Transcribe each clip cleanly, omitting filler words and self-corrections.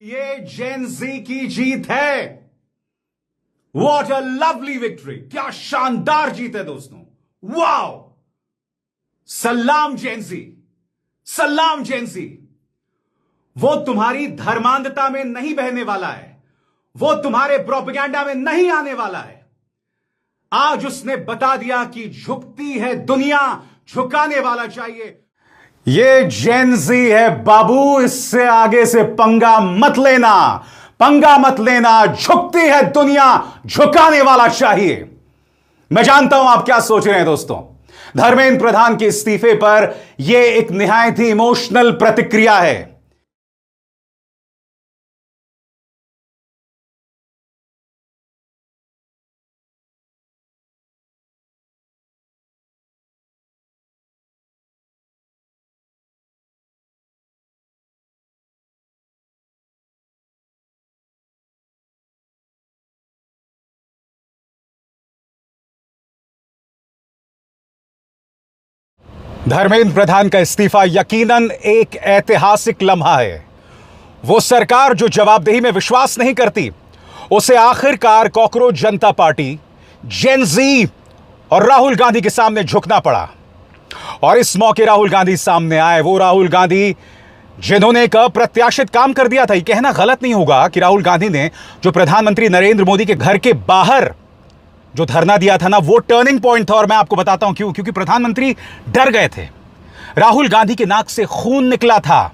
ये जेन जी की जीत है। वॉट अ लवली विक्ट्री, क्या शानदार जीत है दोस्तों, वाओ। सलाम जेन जी, सलाम जेन जी। वो तुम्हारी धर्मांधता में नहीं बहने वाला है, वो तुम्हारे प्रोपेगेंडा में नहीं आने वाला है। आज उसने बता दिया कि झुकती है दुनिया, झुकाने वाला चाहिए। ये जेन जी है बाबू, इससे आगे से पंगा मत लेना, पंगा मत लेना। झुकती है दुनिया, झुकाने वाला चाहिए। मैं जानता हूं आप क्या सोच रहे हैं दोस्तों। धर्मेंद्र प्रधान के इस्तीफे पर यह एक निहायत ही इमोशनल प्रतिक्रिया है। धर्मेंद्र प्रधान का इस्तीफा यकीनन एक ऐतिहासिक लम्हा है। वो सरकार जो जवाबदेही में विश्वास नहीं करती, उसे आखिरकार कॉकरोच जनता पार्टी, जेन जी और राहुल गांधी के सामने झुकना पड़ा। और इस मौके राहुल गांधी सामने आए, वो राहुल गांधी जिन्होंने एक अप्रत्याशित काम कर दिया था। ये कहना गलत नहीं होगा कि राहुल गांधी ने जो प्रधानमंत्री नरेंद्र मोदी के घर के बाहर जो धरना दिया था ना, वो टर्निंग पॉइंट था। और मैं आपको बताता हूं क्यों। क्योंकि प्रधानमंत्री डर गए थे, राहुल गांधी के नाक से खून निकला था,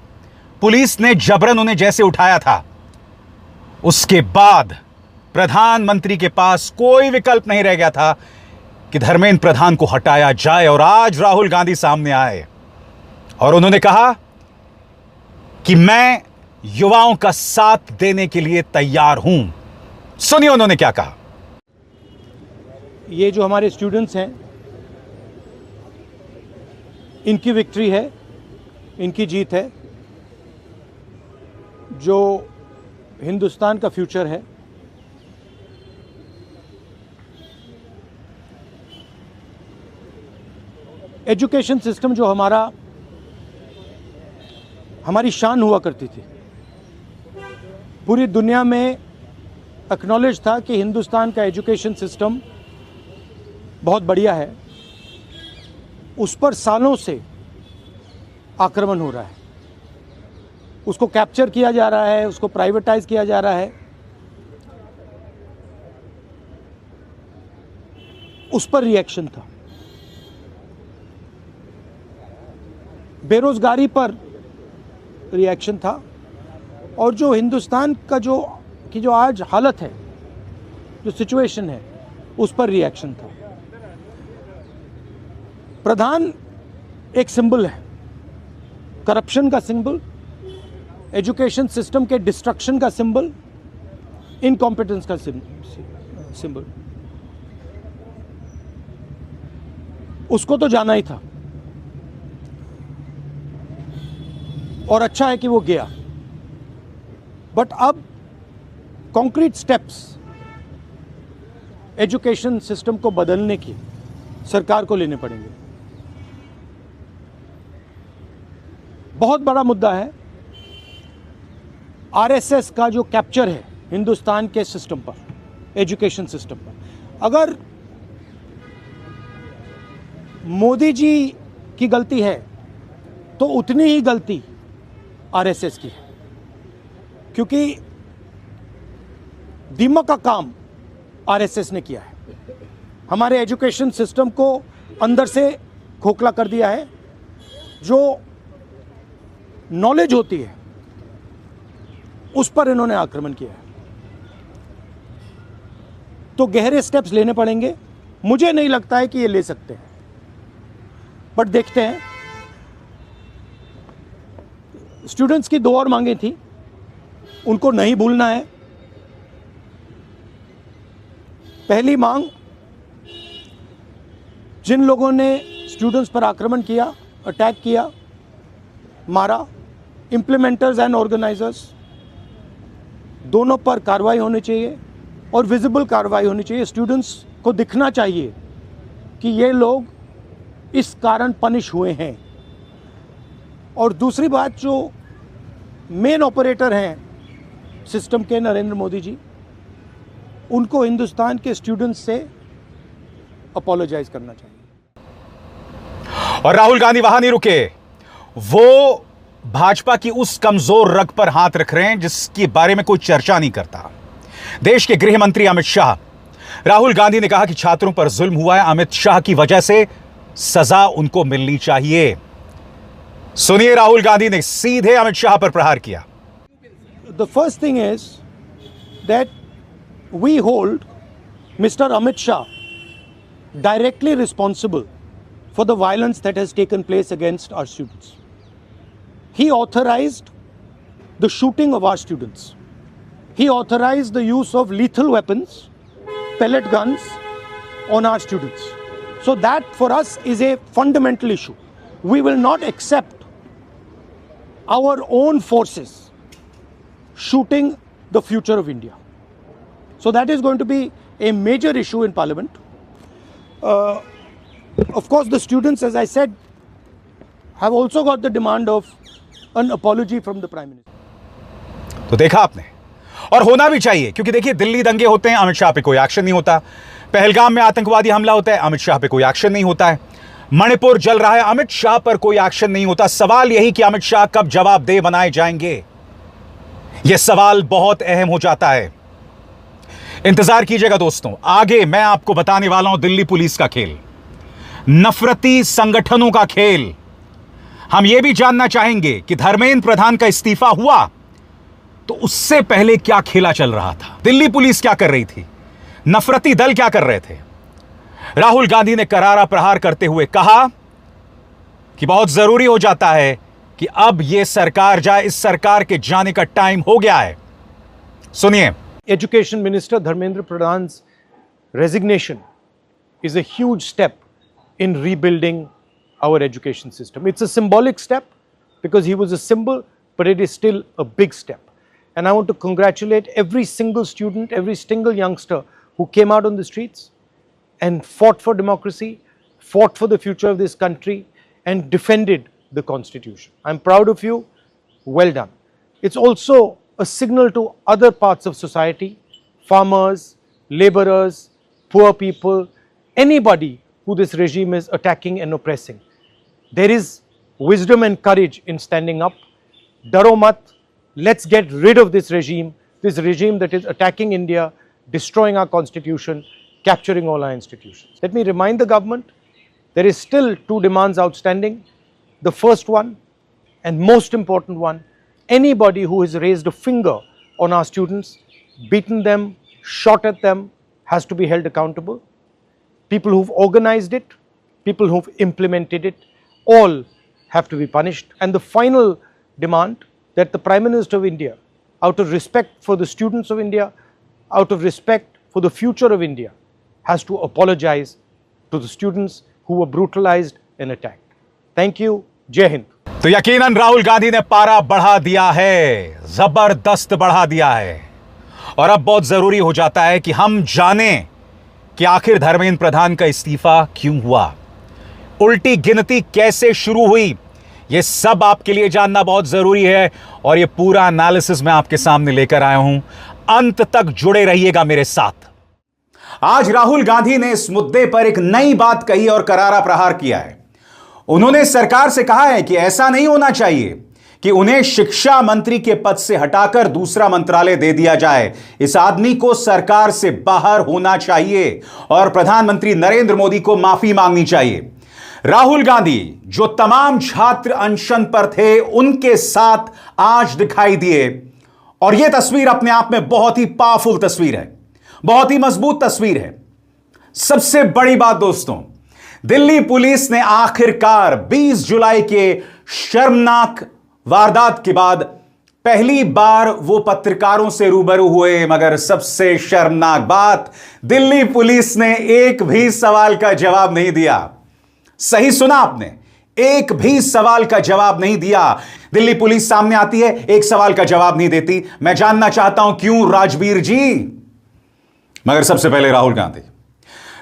पुलिस ने जबरन उन्हें जैसे उठाया था। उसके बाद प्रधानमंत्री के पास कोई विकल्प नहीं रह गया था कि धर्मेंद्र प्रधान को हटाया जाए। और आज राहुल गांधी सामने आए और उन्होंने कहा कि मैं युवाओं का साथ देने के लिए तैयार हूं। सुनिए उन्होंने क्या कहा। ये जो हमारे स्टूडेंट्स हैं, इनकी विक्ट्री है, इनकी जीत है। जो हिंदुस्तान का फ्यूचर है, एजुकेशन सिस्टम जो हमारी शान हुआ करती थी, पूरी दुनिया में एक्नॉलेज था कि हिंदुस्तान का एजुकेशन सिस्टम बहुत बढ़िया है। उस पर सालों से आक्रमण हो रहा है, उसको कैप्चर किया जा रहा है, उसको प्राइवेटाइज किया जा रहा है। उस पर रिएक्शन था। बेरोजगारी पर रिएक्शन था। और जो हिंदुस्तान का जो आज हालत है, जो सिचुएशन है, उस पर रिएक्शन था। प्रधान एक सिंबल है, करप्शन का सिंबल, एजुकेशन सिस्टम के डिस्ट्रक्शन का सिंबल, इनकॉम्पिटेंस का सिंबल। उसको तो जाना ही था और अच्छा है कि वो गया। बट अब कॉन्क्रीट स्टेप्स एजुकेशन सिस्टम को बदलने की सरकार को लेने पड़ेंगे। बहुत बड़ा मुद्दा है आरएसएस का जो कैप्चर है हिंदुस्तान के सिस्टम पर, एजुकेशन सिस्टम पर। अगर मोदी जी की गलती है तो उतनी ही गलती आरएसएस की है, क्योंकि दीमक का काम आरएसएस ने किया है। हमारे एजुकेशन सिस्टम को अंदर से खोखला कर दिया है। जो नॉलेज होती है उस पर इन्होंने आक्रमण किया है। तो गहरे स्टेप्स लेने पड़ेंगे। मुझे नहीं लगता है कि ये ले सकते हैं, बट देखते हैं। स्टूडेंट्स की 2 और मांगें थी, उनको नहीं भूलना है। पहली मांग, जिन लोगों ने स्टूडेंट्स पर आक्रमण किया, अटैक किया, मारा, इम्प्लीमेंटर्स एंड ऑर्गेनाइजर्स, दोनों पर कार्रवाई होनी चाहिए और विजिबल कार्रवाई होनी चाहिए। स्टूडेंट्स को दिखना चाहिए कि ये लोग इस कारण पनिश हुए हैं। और दूसरी बात, जो मेन ऑपरेटर हैं सिस्टम के नरेंद्र मोदी जी, उनको हिंदुस्तान के स्टूडेंट्स से अपोलोजाइज करना चाहिए। और राहुल गांधी वहां नहीं रुके, वो भाजपा की उस कमजोर रग पर हाथ रख रहे हैं जिसके बारे में कोई चर्चा नहीं करता। देश के गृह मंत्री अमित शाह, राहुल गांधी ने कहा कि छात्रों पर जुल्म हुआ है, अमित शाह की वजह से सजा उनको मिलनी चाहिए। सुनिए, राहुल गांधी ने सीधे अमित शाह पर प्रहार किया। The first thing is that we hold Mr. Amit Shah directly responsible for the violence that has taken place against our students. He authorized the shooting of our students. He authorized the use of lethal weapons, pellet guns on our students. So that for us is a fundamental issue. We will not accept our own forces shooting the future of India. So that is going to be a major issue in Parliament. Of course, the students, as I said, have also got the demand of an apology from the Prime Minister. तो देखा आपने, और होना भी चाहिए, क्योंकि देखिए दिल्ली दंगे होते हैं, अमित शाह पे कोई एक्शन नहीं होता। पहलगाम में आतंकवादी हमला होता है, अमित शाह पे कोई एक्शन नहीं होता है। मणिपुर जल रहा है, अमित शाह पर कोई एक्शन नहीं होता। सवाल यही कि अमित शाह कब जवाबदेह बनाए जाएंगे, यह सवाल बहुत अहम हो जाता है। इंतजार कीजिएगा दोस्तों, आगे मैं आपको बताने वाला हूं दिल्ली पुलिस का खेल, नफरती संगठनों का खेल। हम यह भी जानना चाहेंगे कि धर्मेंद्र प्रधान का इस्तीफा हुआ तो उससे पहले क्या खेला चल रहा था, दिल्ली पुलिस क्या कर रही थी, नफरती दल क्या कर रहे थे। राहुल गांधी ने करारा प्रहार करते हुए कहा कि बहुत जरूरी हो जाता है कि अब यह सरकार जाए, इस सरकार के जाने का टाइम हो गया है। सुनिए, Education Minister Dharmendra Pradhan's resignation is a huge step in rebuilding our education system. It's a symbolic step because he was a symbol, but it is still a big step. And I want to congratulate every single student, every single youngster who came out on the streets and fought for democracy, fought for the future of this country, and defended the Constitution. I'm proud of you. Well done. It's also a signal to other parts of society, farmers, laborers, poor people, anybody who this regime is attacking and oppressing. There is wisdom and courage in standing up. Daro mat, let's get rid of this regime that is attacking India, destroying our constitution, capturing all our institutions. Let me remind the government, there is still two demands outstanding. The first one, and most important one, anybody who has raised a finger on our students, beaten them, shot at them, has to be held accountable. People who've organized it, people who've implemented it, all have to be punished. And the final demand, that the Prime Minister of India, out of respect for the students of India, out of respect for the future of India, has to apologize to the students who were brutalized and attacked. Thank you. Jai Hind. तो यकीनन राहुल गांधी ने पारा बढ़ा दिया है, जबरदस्त बढ़ा दिया है। और अब बहुत जरूरी हो जाता है कि हम जानें कि आखिर धर्मेंद्र प्रधान का इस्तीफा क्यों हुआ, उल्टी गिनती कैसे शुरू हुई। यह सब आपके लिए जानना बहुत जरूरी है और यह पूरा एनालिसिस मैं आपके सामने लेकर आया हूं। अंत तक जुड़े रहिएगा मेरे साथ। आज राहुल गांधी ने इस मुद्दे पर एक नई बात कही और करारा प्रहार किया है। उन्होंने सरकार से कहा है कि ऐसा नहीं होना चाहिए कि उन्हें शिक्षा मंत्री के पद से हटाकर दूसरा मंत्रालय दे दिया जाए। इस आदमी को सरकार से बाहर होना चाहिए और प्रधानमंत्री नरेंद्र मोदी को माफी मांगनी चाहिए। राहुल गांधी जो तमाम छात्र अनशन पर थे उनके साथ आज दिखाई दिए और यह तस्वीर अपने आप में बहुत ही पावरफुल तस्वीर है, बहुत ही मजबूत तस्वीर है। सबसे बड़ी बात दोस्तों, दिल्ली पुलिस ने आखिरकार 20 जुलाई के शर्मनाक वारदात के बाद पहली बार वो पत्रकारों से रूबरू हुए, मगर सबसे शर्मनाक बात, दिल्ली पुलिस ने एक भी सवाल का जवाब नहीं दिया। सही सुना आपने, एक भी सवाल का जवाब नहीं दिया। दिल्ली पुलिस सामने आती है, एक सवाल का जवाब नहीं देती। मैं जानना चाहता हूं क्यों राजवीर जी। मगर सबसे पहले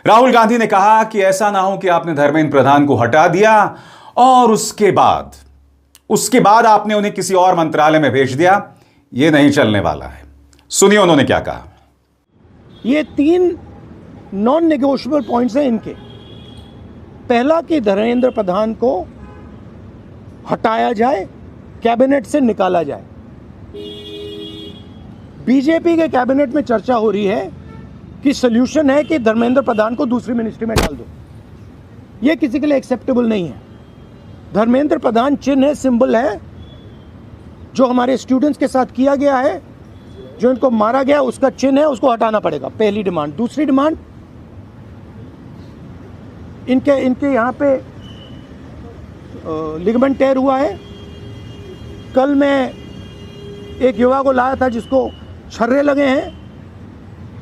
राहुल गांधी ने कहा कि ऐसा ना हो कि आपने धर्मेंद्र प्रधान को हटा दिया और उसके बाद आपने उन्हें किसी और मंत्रालय में भेज दिया। यह नहीं चलने वाला है। सुनिए उन्होंने क्या कहा। ये 3 नॉन नेगोशिएबल पॉइंट्स हैं इनके। पहला कि धर्मेंद्र प्रधान को हटाया जाए, कैबिनेट से निकाला जाए। बीजेपी के कैबिनेट में चर्चा हो रही है कि सॉल्यूशन है कि धर्मेंद्र प्रधान को दूसरी मिनिस्ट्री में डाल दो। ये किसी के लिए एक्सेप्टेबल नहीं है। धर्मेंद्र प्रधान चिन्ह है, सिंबल है, जो हमारे स्टूडेंट्स के साथ किया गया है, जो इनको मारा गया उसका चिन्ह है, उसको हटाना पड़ेगा। पहली डिमांड। दूसरी डिमांड, इनके यहाँ पे लिगामेंट टेयर हुआ है। कल मैं एक युवा को लाया था जिसको छर्रे लगे हैं,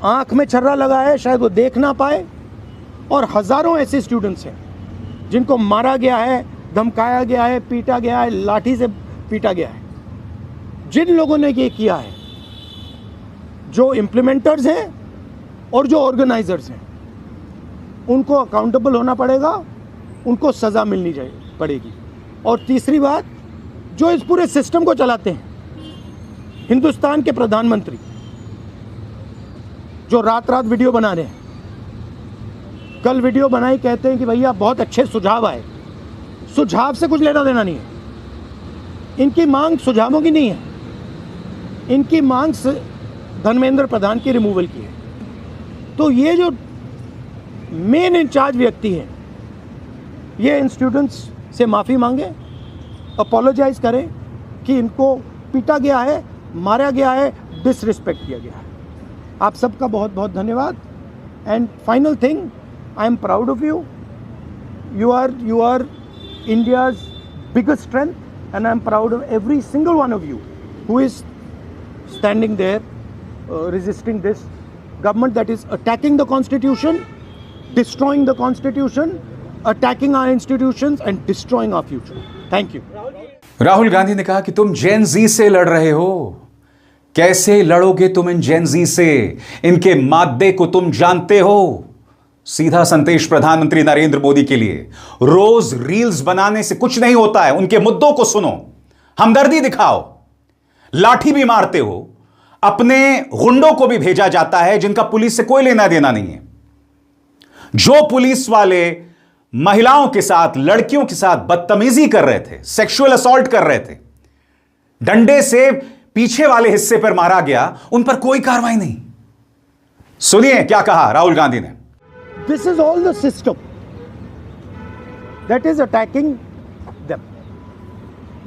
आंख में छर्रा लगा है, शायद वो देख ना पाए। और हज़ारों ऐसे स्टूडेंट्स हैं जिनको मारा गया है, धमकाया गया है, पीटा गया है, लाठी से पीटा गया है। जिन लोगों ने ये किया है, जो इम्प्लीमेंटर्स हैं और जो ऑर्गेनाइजर्स हैं, उनको अकाउंटेबल होना पड़ेगा, उनको सज़ा मिलनी पड़ेगी। और तीसरी बात, जो इस पूरे सिस्टम को चलाते हैं, हिंदुस्तान के प्रधानमंत्री, जो रात रात वीडियो बना रहे हैं, कल वीडियो बनाई, कहते हैं कि भैया बहुत अच्छे सुझाव आए। सुझाव से कुछ लेना देना नहीं है। इनकी मांग सुझावों की नहीं है, इनकी मांग धर्मेंद्र प्रधान की रिमूवल की है। तो ये जो मेन इंचार्ज व्यक्ति हैं, ये इन स्टूडेंट्स से माफ़ी मांगे, अपोलोजाइज करें कि इनको पीटा गया है, मारा गया है, डिसरिस्पेक्ट किया गया है। आप सबका बहुत बहुत धन्यवाद। And final thing, I am proud of you. You are India's biggest strength, and I'm proud of every single one of you who is standing there resisting this government that is attacking the constitution, destroying the constitution, attacking our institutions and destroying our future. Thank you. Rahul Gandhi ने कहा कि तुम जेन जी से लड़ रहे हो। कैसे लड़ोगे तुम इन जेन जी से? इनके मादे को तुम जानते हो। सीधा संदेश प्रधानमंत्री नरेंद्र मोदी के लिए, रोज रील्स बनाने से कुछ नहीं होता है। उनके मुद्दों को सुनो, हमदर्दी दिखाओ। लाठी भी मारते हो, अपने गुंडों को भी भेजा जाता है जिनका पुलिस से कोई लेना देना नहीं है। जो पुलिस वाले महिलाओं के साथ, लड़कियों के साथ बदतमीजी कर रहे थे, सेक्सुअल असॉल्ट कर रहे थे, डंडे से पीछे वाले हिस्से पर मारा गया, उन पर कोई कार्रवाई नहीं। सुनिए क्या कहा राहुल गांधी ने। This is all the system that is attacking them.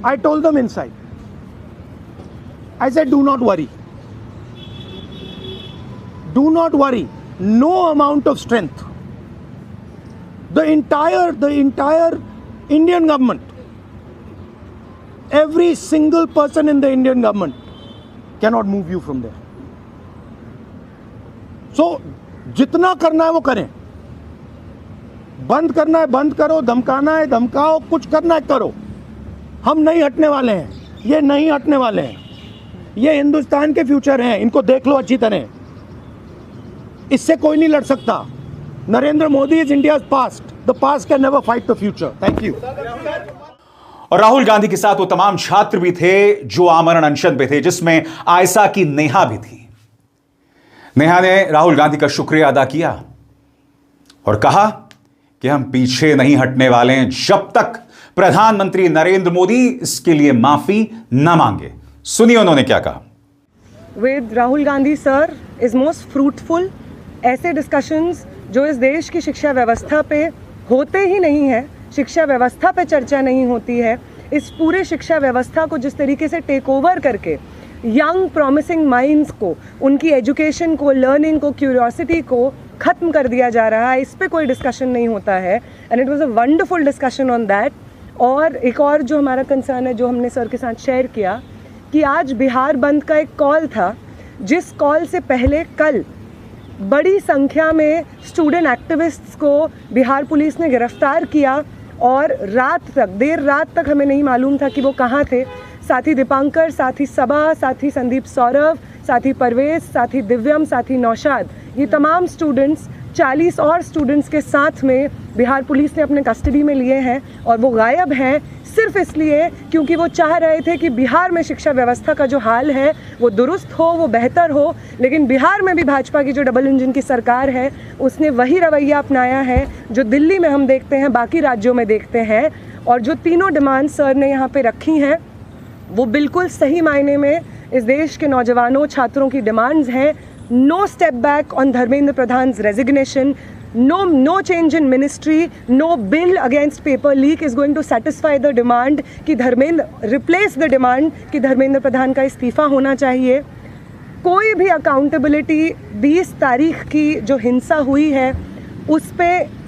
I told them inside. I said, do not worry. Do not worry. No amount of strength. The entire Indian government, every single person in the Indian government cannot move you from there. So, जितना करना है वो करें। बंद करना है बंद करो, धमकाना है धमकाओ, कुछ करना है करो। हम नहीं हटने वाले हैं, ये नहीं हटने वाले हैं। ये हिंदुस्तान के फ्यूचर हैं, इनको देख लो अच्छी तरह। इससे कोई नहीं लड़ सकता। Narendra Modi is India's past, the past can never fight the future. Thank you. और राहुल गांधी के साथ वो तमाम छात्र भी थे जो आमरण अनशन पे थे, जिसमें आयसा की नेहा भी थी। नेहा ने राहुल गांधी का शुक्रिया अदा किया और कहा कि हम पीछे नहीं हटने वाले हैं जब तक प्रधानमंत्री नरेंद्र मोदी इसके लिए माफी न मांगे। सुनिए उन्होंने क्या कहा। With Rahul Gandhi sir is most fruitful. ऐसे डिस्कशंस जो इस देश की शिक्षा व्यवस्था पे होते ही नहीं है, शिक्षा व्यवस्था पे चर्चा नहीं होती है, इस पूरे शिक्षा व्यवस्था को जिस तरीके से टेक ओवर करके यंग प्रॉमिसिंग माइंड्स को, उनकी एजुकेशन को, लर्निंग को, क्यूरियोसिटी को ख़त्म कर दिया जा रहा है, इस पे कोई डिस्कशन नहीं होता है। And it was a wonderful discussion on that. और एक और जो हमारा कंसर्न है, जो हमने सर के साथ शेयर किया, कि आज बिहार बंद का एक कॉल था, जिस कॉल से पहले कल बड़ी संख्या में स्टूडेंट एक्टिविस्ट्स को बिहार पुलिस ने गिरफ्तार किया और रात तक, देर रात तक हमें नहीं मालूम था कि वो कहाँ थे। साथी दीपांकर, साथी सबा, साथी संदीप सौरभ, साथी परवेज, साथी दिव्यम, साथी नौशाद, ये तमाम स्टूडेंट्स 40 और स्टूडेंट्स के साथ में बिहार पुलिस ने अपने कस्टडी में लिए हैं और वो गायब हैं सिर्फ इसलिए क्योंकि वो चाह रहे थे कि बिहार में शिक्षा व्यवस्था का जो हाल है वो दुरुस्त हो, वो बेहतर हो। लेकिन बिहार में भी भाजपा की जो डबल इंजन की सरकार है उसने वही रवैया अपनाया है जो दिल्ली में हम देखते हैं, बाकी राज्यों में देखते हैं। और जो तीनों डिमांड सर ने यहाँ पे रखी हैं वो बिल्कुल सही मायने में इस देश के नौजवानों छात्रों की डिमांड्स हैं। No step back on Dharmendra Pradhan's resignation, no change in ministry, no bill against paper leak is going to satisfy the demand कि replace the demand कि धर्मेंद्र प्रधान का इस्तीफा होना चाहिए। कोई भी अकाउंटेबिलिटी 20 तारीख की जो हिंसा हुई है उस पे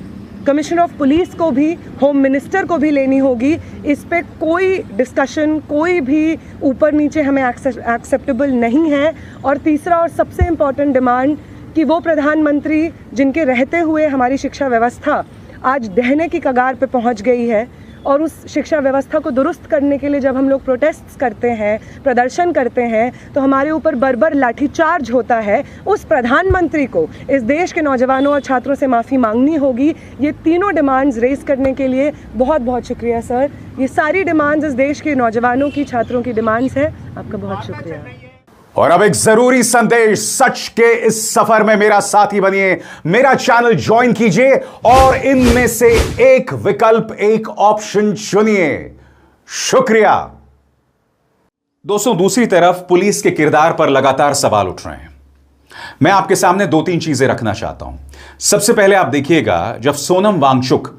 कमिश्नर ऑफ पुलिस को भी, होम मिनिस्टर को भी लेनी होगी। इस पे कोई डिस्कशन, कोई भी ऊपर नीचे हमें एक्सेप्टेबल नहीं है। और तीसरा और सबसे इम्पॉर्टेंट डिमांड कि वो प्रधानमंत्री जिनके रहते हुए हमारी शिक्षा व्यवस्था आज ढहने की कगार पे पहुंच गई है और उस शिक्षा व्यवस्था को दुरुस्त करने के लिए जब हम लोग प्रोटेस्ट करते हैं, प्रदर्शन करते हैं तो हमारे ऊपर बर्बर लाठीचार्ज होता है। उस प्रधानमंत्री को इस देश के नौजवानों और छात्रों से माफ़ी मांगनी होगी। ये तीनों डिमांड्स रेज करने के लिए बहुत बहुत शुक्रिया सर। ये सारी डिमांड्स इस देश के नौजवानों की, छात्रों की डिमांड्स है। आपका बहुत शुक्रिया। और अब एक जरूरी संदेश, सच के इस सफर में मेरा साथी बनिए, मेरा चैनल ज्वाइन कीजिए और इनमें से एक विकल्प, एक ऑप्शन चुनिए। शुक्रिया। दोस्तों, दूसरी तरफ पुलिस के किरदार पर लगातार सवाल उठ रहे हैं। मैं आपके सामने 2-3 चीजें रखना चाहता हूं। सबसे पहले आप देखिएगा, जब सोनम वांगचुक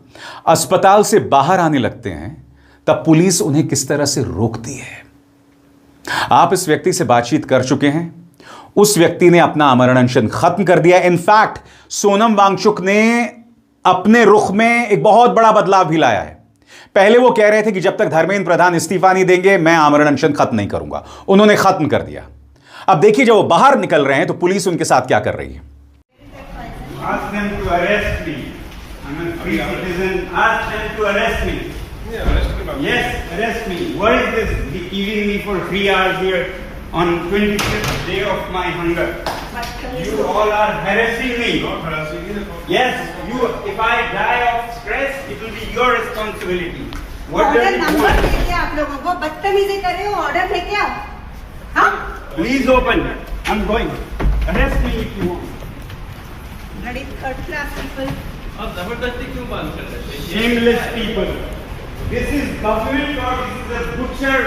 अस्पताल से बाहर आने लगते हैं तब पुलिस उन्हें किस तरह से रोकती है। आप इस व्यक्ति से बातचीत कर चुके हैं। उस व्यक्ति ने अपना आमरण अनशन खत्म कर दिया। इनफैक्ट सोनम वांगचुक ने अपने रुख में एक बहुत बड़ा बदलाव भी लाया है। पहले वो कह रहे थे कि जब तक धर्मेंद्र प्रधान इस्तीफा नहीं देंगे मैं आमरण अनशन खत्म नहीं करूंगा। उन्होंने खत्म कर दिया। अब देखिए, जब वो बाहर निकल रहे हैं तो पुलिस उनके साथ क्या कर रही है। Ask them to arrest me. I'm a free citizen. Ask them to arrest me. Yes, arrest me. What is this? Keeping me for 3 hours here on 25th day of my hunger. You all are harassing me. Yes, you. If I die of stress, it will be your responsibility. What does it number want? देके आप लोगों को बदतमीजी कर रहे हो, order लेके आओ। हाँ? Please open. I'm going. Arrest me if you want. Bloody third class people. आप जबरदस्ती क्यों बात कर रहे हैं? Shameless people. This is government or this is a butcher?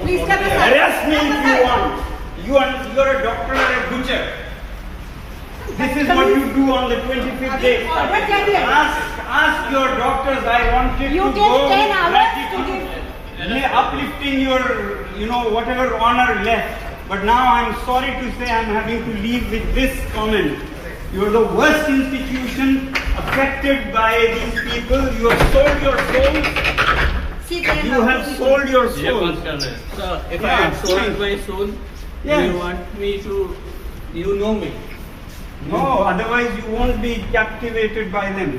Please step aside. Arrest me Step if you aside. want. You're a doctor or a butcher. This is what you do on the 25th day. Order क्या दिया? Ask your doctors. I wanted You to take go. 10 hours like to it, uplifting your, whatever honor left. But now I'm sorry to say I'm having to leave with this comment. You're the worst institution affected by these people. You have sold your soul. See, they You have sold your ये soul. बात कर रहे हैं। Sir, if I Yeah, have sold fine. my soul, Yeah. you want me to, you know me. No, otherwise you won't be captivated by them.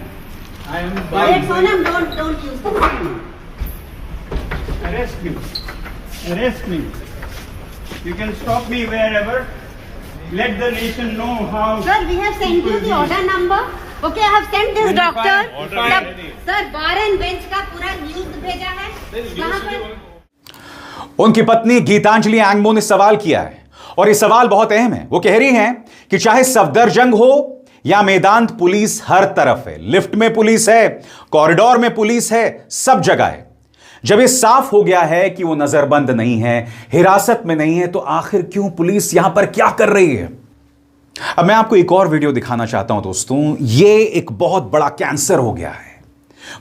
I am Wait, bound. Sonam, don't use the word. Arrest me. Arrest me. You can stop me wherever. Let the nation know how. Sir, we have sent you the order number. Okay, I have sent this And if doctor. I- order ready. Sir, bar and bench का पूरा news भेजा है। वहाँ पर उनकी पत्नी गीतांजलि एंगमो ने सवाल किया है और ये सवाल बहुत अहम है। वो कह रही हैं कि चाहे सफदरजंग हो या मैदान, पुलिस हर तरफ है। लिफ्ट में पुलिस है, कॉरिडोर में पुलिस है, सब जगह है। जब ये साफ हो गया है कि वो नजरबंद नहीं है, हिरासत में नहीं है, तो आखिर क्यों पुलिस यहां पर क्या कर रही है। अब मैं आपको एक और वीडियो दिखाना चाहता हूं दोस्तों। ये एक बहुत बड़ा कैंसर हो गया है।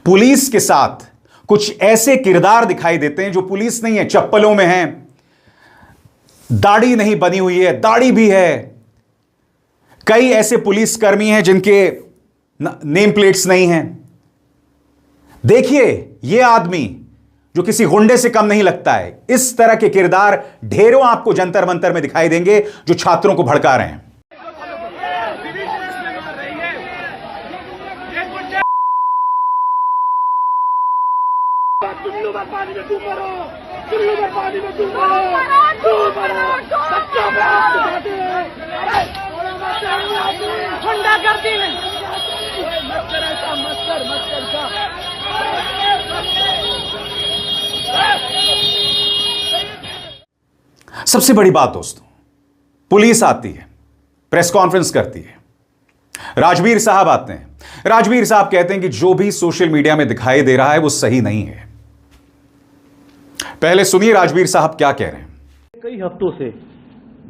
पुलिस के साथ कुछ ऐसे किरदार दिखाई देते हैं जो पुलिस नहीं है, चप्पलों में है, दाढ़ी नहीं बनी हुई है, दाढ़ी भी है। कई ऐसे पुलिसकर्मी हैं जिनके नेम प्लेट्स नहीं हैं। देखिए, यह आदमी जो किसी गुंडे से कम नहीं लगता है। इस तरह के किरदार ढेरों आपको जंतर मंतर में दिखाई देंगे जो छात्रों को भड़का रहे हैं। चुल्लू में पानी में तुम मरो, चुल्लू में पानी में तुम मरो, तुम मरो, बच्चों पे हाथ उठाते हैं। गुंडागर्दी में सबसे बड़ी बात दोस्तों, पुलिस आती है, प्रेस कॉन्फ्रेंस करती है, राजवीर साहब आते हैं, राजवीर साहब कहते हैं कि जो भी सोशल मीडिया में दिखाई दे रहा है वो सही नहीं है। पहले सुनिए राजवीर साहब क्या कह रहे हैं। कई हफ्तों से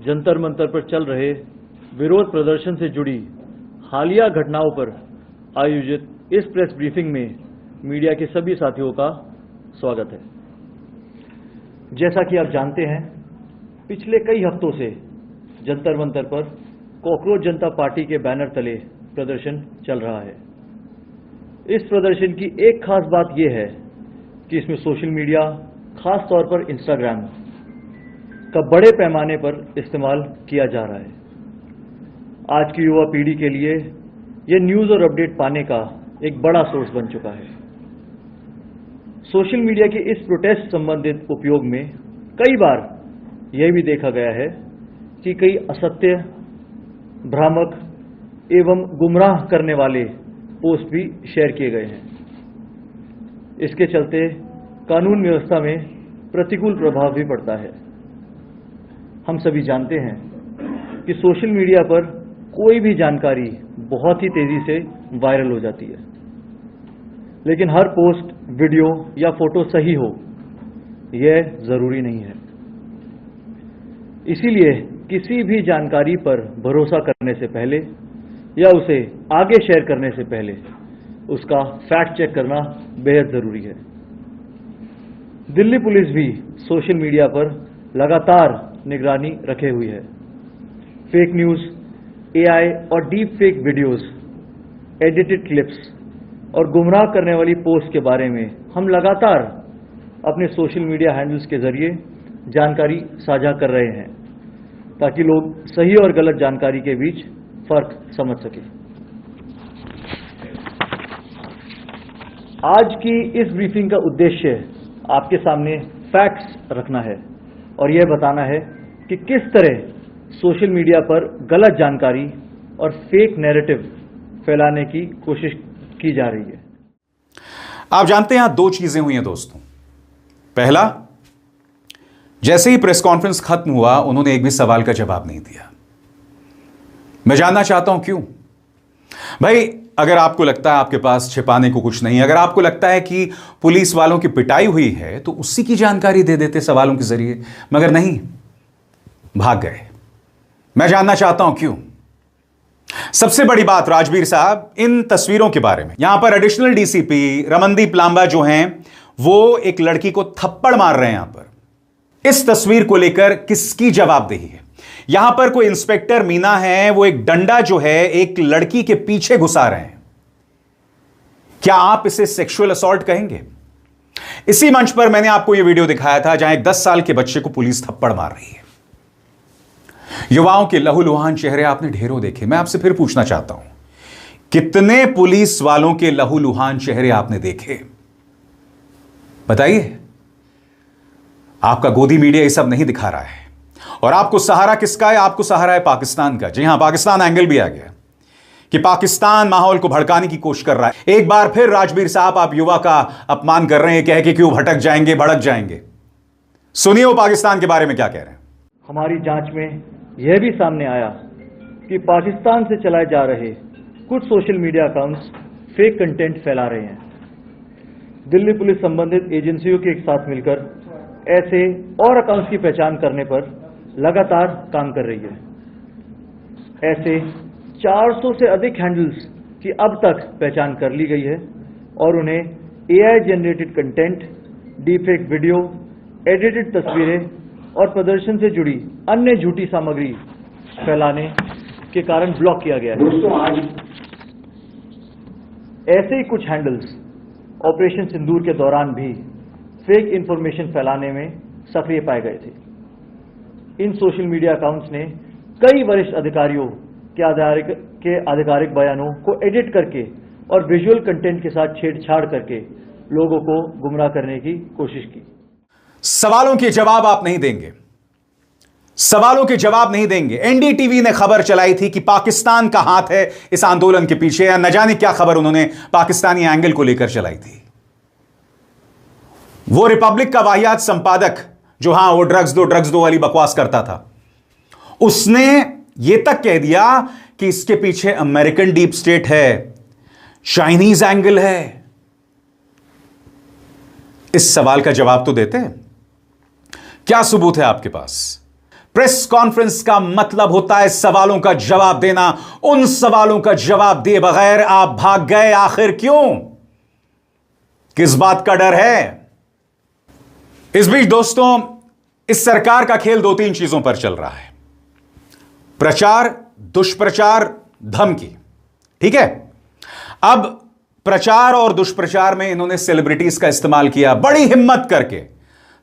जंतर मंतर पर चल रहे विरोध प्रदर्शन से जुड़ी हालिया घटनाओं पर आयोजित इस प्रेस ब्रीफिंग में मीडिया के सभी साथियों का स्वागत है। जैसा कि आप जानते हैं, पिछले कई हफ्तों से जंतर मंतर पर कॉकरोच जनता पार्टी के बैनर तले प्रदर्शन चल रहा है। इस प्रदर्शन की एक खास बात यह है कि इसमें सोशल मीडिया, खास तौर पर इंस्टाग्राम का बड़े पैमाने पर इस्तेमाल किया जा रहा है। आज की युवा पीढ़ी के लिए यह न्यूज़ और अपडेट पाने का एक बड़ा सोर्स बन चुका है। सोशल मीडिया के इस प्रोटेस्ट संबंधित उपयोग में कई बार यह भी देखा गया है कि कई असत्य, भ्रामक एवं गुमराह करने वाले पोस्ट भी शेयर किए गए हैं। इसके चलते कानून व्यवस्था में प्रतिकूल प्रभाव भी पड़ता है। हम सभी जानते हैं कि सोशल मीडिया पर कोई भी जानकारी बहुत ही तेजी से वायरल हो जाती है, लेकिन हर पोस्ट, वीडियो या फोटो सही हो यह जरूरी नहीं है। इसीलिए किसी भी जानकारी पर भरोसा करने से पहले या उसे आगे शेयर करने से पहले उसका फैक्ट चेक करना बेहद जरूरी है। दिल्ली पुलिस भी सोशल मीडिया पर लगातार निगरानी रखे हुई है। फेक न्यूज़, एआई और deep fake videos, edited clips और गुमराह करने वाली पोस्ट के बारे में हम लगातार अपने सोशल मीडिया हैंडल्स के जरिए जानकारी साझा कर रहे हैं ताकि लोग सही और गलत जानकारी के बीच फर्क समझ सकें। आज की इस ब्रीफिंग का उद्देश्य आपके सामने फैक्ट्स रखना है और यह बताना है कि किस तरह सोशल मीडिया पर गलत जानकारी और फेक नैरेटिव फैलाने की कोशिश की जा रही है। आप जानते हैं यहां दो चीजें हुई हैं दोस्तों। पहला, जैसे ही प्रेस कॉन्फ्रेंस खत्म हुआ उन्होंने एक भी सवाल का जवाब नहीं दिया। मैं जानना चाहता हूं क्यों। भाई, अगर आपको लगता है आपके पास छिपाने को कुछ नहीं, अगर आपको लगता है कि पुलिस वालों की पिटाई हुई है तो उसी की जानकारी दे देते सवालों के जरिए, मगर नहीं, भाग गए। मैं जानना चाहता हूं क्यों। सबसे बड़ी बात राजवीर साहब, इन तस्वीरों के बारे में, यहां पर एडिशनल डीसीपी रमनदीप लांबा जो हैं वो एक लड़की को थप्पड़ मार रहे हैं। यहां पर इस तस्वीर को लेकर किसकी जवाबदेही है? यहां पर कोई इंस्पेक्टर मीना है, वो एक डंडा जो है एक लड़की के पीछे घुसा रहे हैं। क्या आप इसे सेक्सुअल असॉल्ट कहेंगे? इसी मंच पर मैंने आपको यह वीडियो दिखाया था जहां एक 10 साल के बच्चे को पुलिस थप्पड़ मार रही है। युवाओं के लहूलुहान चेहरे आपने ढेरों देखे। मैं आपसे फिर पूछना चाहता हूं, कितने पुलिस वालों के लहूलुहान चेहरे आपने देखे? बताइए। आपका गोदी मीडिया ये सब नहीं दिखा रहा है और आपको सहारा किसका है? आपको सहारा है पाकिस्तान का। जी हां, पाकिस्तान एंगल भी आ गया कि पाकिस्तान माहौल को भड़काने की कोशिश कर रहा है। एक बार फिर राजवीर साहब, आप युवा का अपमान कर रहे हैं, कह के क्यों भटक जाएंगे, भड़क जाएंगे। सुनिए वो पाकिस्तान के बारे में क्या कह रहे हैं। हमारी जांच में यह भी सामने आया कि पाकिस्तान से चलाए जा रहे कुछ social media accounts fake content फैला रहे हैं। दिल्ली पुलिस संबंधित एजेंसियों के एक साथ मिलकर ऐसे और अकाउंट्स की पहचान करने पर लगातार काम कर रही है। ऐसे 400 से अधिक हैंडल्स की अब तक पहचान कर ली गई है और उन्हें AI generated content, deepfake video, edited तस्वीरें और प्रदर्शन से जुड़ी अन्य झूठी सामग्री फैलाने के कारण ब्लॉक किया गया है। दोस्तों, आज ऐसे ही कुछ हैंडल्स ऑपरेशन सिंदूर के दौरान भी फेक इंफॉर्मेशन फैलाने में सक्रिय पाए गए थे। इन सोशल मीडिया अकाउंट्स ने कई वरिष्ठ अधिकारियों के आधिकारिक बयानों को एडिट करके और विजुअल कंटेंट के साथ छेड़छाड़ करके लोगों को गुमराह करने की कोशिश की। सवालों के जवाब आप नहीं देंगे, सवालों के जवाब नहीं देंगे। एनडीटीवी ने खबर चलाई थी कि पाकिस्तान का हाथ है इस आंदोलन के पीछे, या न जाने क्या खबर उन्होंने पाकिस्तानी एंगल को लेकर चलाई थी। वो रिपब्लिक का वाहियात संपादक जो वो ड्रग्स दो वाली बकवास करता था, उसने यह तक कह दिया कि इसके पीछे अमेरिकन डीप स्टेट है, चाइनीज एंगल है। इस सवाल का जवाब तो देते हैं। क्या सबूत है आपके पास? प्रेस कॉन्फ्रेंस का मतलब होता है सवालों का जवाब देना। उन सवालों का जवाब दिए बगैर आप भाग गए, आखिर क्यों? किस बात का डर है? इस बीच दोस्तों, इस सरकार का खेल 2-3 चीजों पर चल रहा है। प्रचार, दुष्प्रचार, धमकी। ठीक है, अब प्रचार और दुष्प्रचार में इन्होंने सेलिब्रिटीज का इस्तेमाल किया। बड़ी हिम्मत करके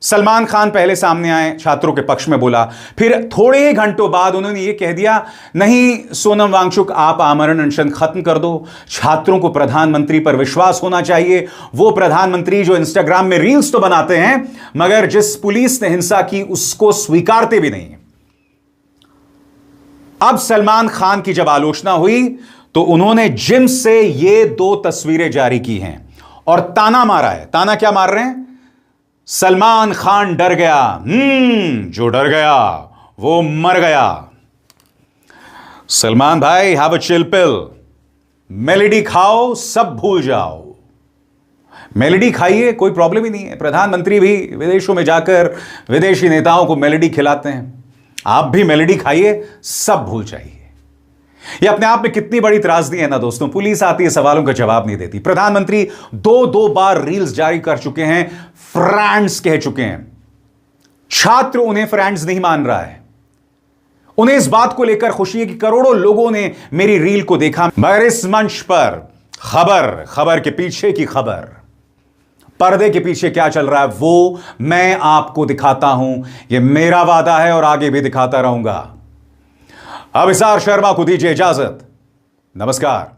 सलमान खान पहले सामने आए, छात्रों के पक्ष में बोला, फिर थोड़े ही घंटों बाद उन्होंने यह कह दिया, नहीं सोनम वांगचुक, आप आमरण अनशन खत्म कर दो, छात्रों को प्रधानमंत्री पर विश्वास होना चाहिए। वो प्रधानमंत्री जो इंस्टाग्राम में रील्स तो बनाते हैं, मगर जिस पुलिस ने हिंसा की उसको स्वीकारते भी नहीं। अब सलमान खान की जब आलोचना हुई तो उन्होंने जिम से ये 2 तस्वीरें जारी की हैं और ताना मारा है। ताना क्या मार रहे हैं? सलमान खान डर गया, जो डर गया वो मर गया। सलमान भाई, have a chill pill, melody खाओ, सब भूल जाओ। मेलेडी खाइए, कोई प्रॉब्लम ही नहीं है। प्रधानमंत्री भी विदेशों में जाकर विदेशी नेताओं को मेलेडी खिलाते हैं। आप भी मेलेडी खाइए, सब भूल जाइए। यह अपने आप में कितनी बड़ी त्रासदी है ना दोस्तों। पुलिस आती है, सवालों का जवाब नहीं देती। प्रधानमंत्री 2 बार रील्स जारी कर चुके हैं, फ्रेंड्स कह चुके हैं। छात्र उन्हें फ्रेंड्स नहीं मान रहा है। उन्हें इस बात को लेकर खुशी है कि करोड़ों लोगों ने मेरी रील को देखा। मगर इस मंच पर खबर के पीछे की खबर, पर्दे के पीछे क्या चल रहा है, वो मैं आपको दिखाता हूं। यह मेरा वादा है और आगे भी दिखाता रहूंगा। अभिसार शर्मा को दीजिए इजाजत। नमस्कार।